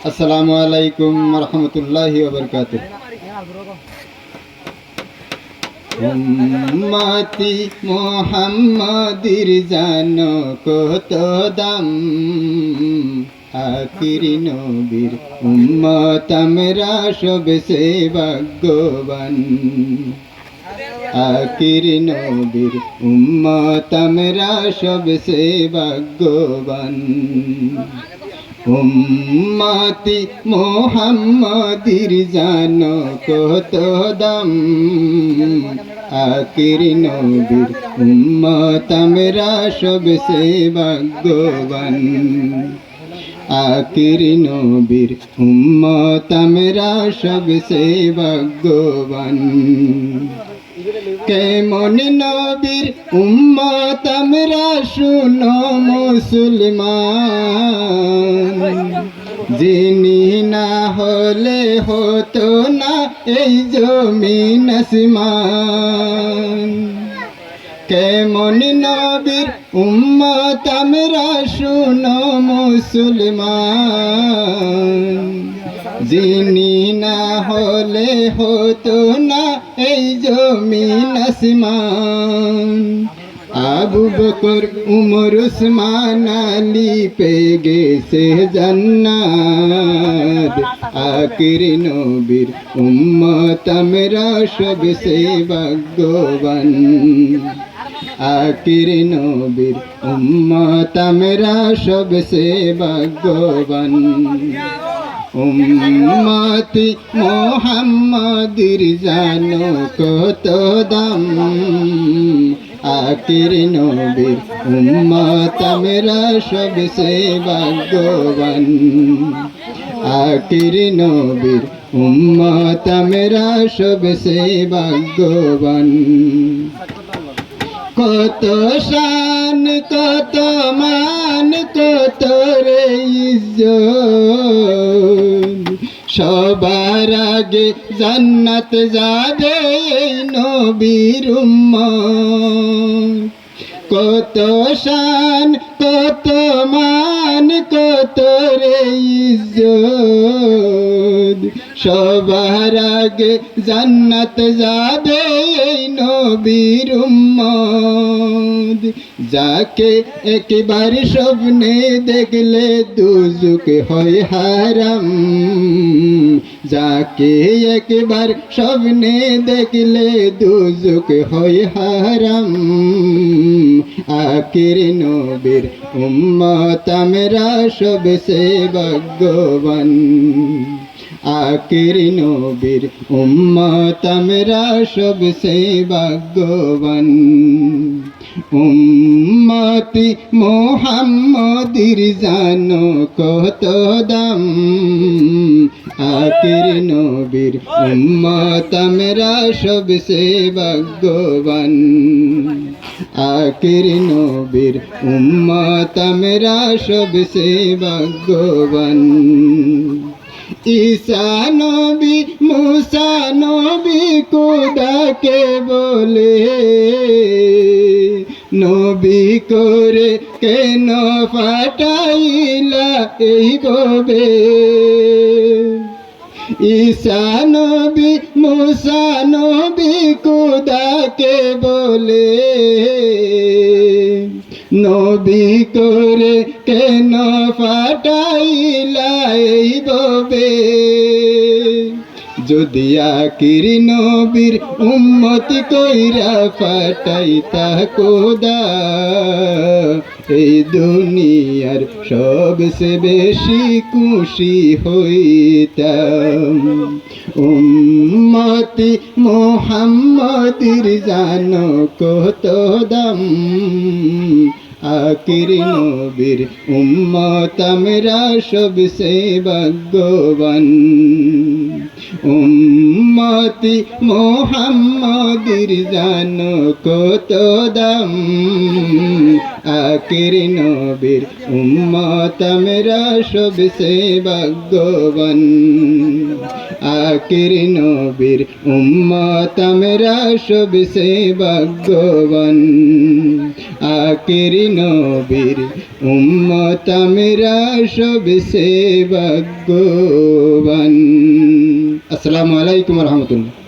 আসসালামু আলাইকুম রহমতুল্লাহি ওয়া বারাকাতুহু। উম্মতি মুহাম্মাদির জানো কত দাম, আখিরি নবীর উম্মত আমরা সবচেয়ে ভাগ্যবান। আখিরি নবীর উম্মত আমরা সবচেয়ে ভাগ্যবান। উম্মতি মুহাম্মাদির জানো কত দাম, আখিরি নবীর উম্মত আমরা সবচেয়ে ভাগ্যবান। আখিরি নবীর উম্মত আমরা সবচেয়ে ভাগ্যবান। কেমন নবীর উম্মত আমরা শুনো মুসলমান, যিনি না হলে হতো না এই জমিন আসমান। কেমন নবীর উম্মত আমরা শুনো মুসলমান, যিনি না হলে হতো না এই জমিন আসমান। আবু বকর উমর উসমান আলী পেয়ে গেছে জান্নাত। আখিরি নবীর উম্মত আমরা সবচেয়ে ভাগ্যবান। আখিরি নবীর উম্মত আমরা সবচেয়ে ভাগ্যবান। উম্মতি মুহাম্মাদির জানো কত দাম, আখিরি নবীর উম্মত আমরা সবচেয়ে ভাগ্যবান। আখিরি নবীর উম্মত আমরা সবচেয়ে ভাগ্যবান। কত শান কত মান কত রে ইজ্জত, সবার আগে জান্নাত যাবে এই নবীর উম্মত। কত শান কত মান কত রে ইজ্জত, সবার আগে জান্নাত যাবে এই নবীর উম্মত। যাকে একবার স্বপ্নে দেখলে দুজক হয় হারাম, যাকে একবার স্বপ্নে দেখলে দুজক হয় হারাম। আখিরি নবীর উম্মত আমরা সবচেয়ে ভাগ্যবান। আখিরি নবীর উম্মত আমরা সবচেয়ে ভাগ্যবান। উম্মতি মুহাম্মাদির জানো কত দাম, আখিরি নবীর উম্মত আমরা সবচেয়ে ভাগ্যবান। আখিরি নবীর উম্মত আমরা সবচেয়ে ভাগ্যবান। ঈসা নবী মুসা নবী খোদাকে বলে, নবী করে কেন পাঠাইলা এই ভাবে। ঈসা নবী মুসা নবী খোদাকে বলে, নবী করে কেন পাঠাইলা এই ভাবে। যদি আখিরি নবীর উম্মতি কইরা পাঠাইতা খোদা, এই দুনিয়ার সবচেয়ে বেশি খুশি হইতাম। উম্মতি মুহাম্মাদির জানো কত দাম, আখিরি নবীর উম্মত আমরা সবচেয়ে ভাগ্যবান। উম্মতি মোহাম্মদের জানো কত দাম, আখির নবীর উম্মত আমরা সবসে ভাগ্যবান, আখির নবীর উম্মত আমরা সবসে ভাগ্যবান, আখির নবীর উম্মত আমরা সবসে ভাগ্যবান। আসসালামু আলাইকুম রহমতুল্লাহ।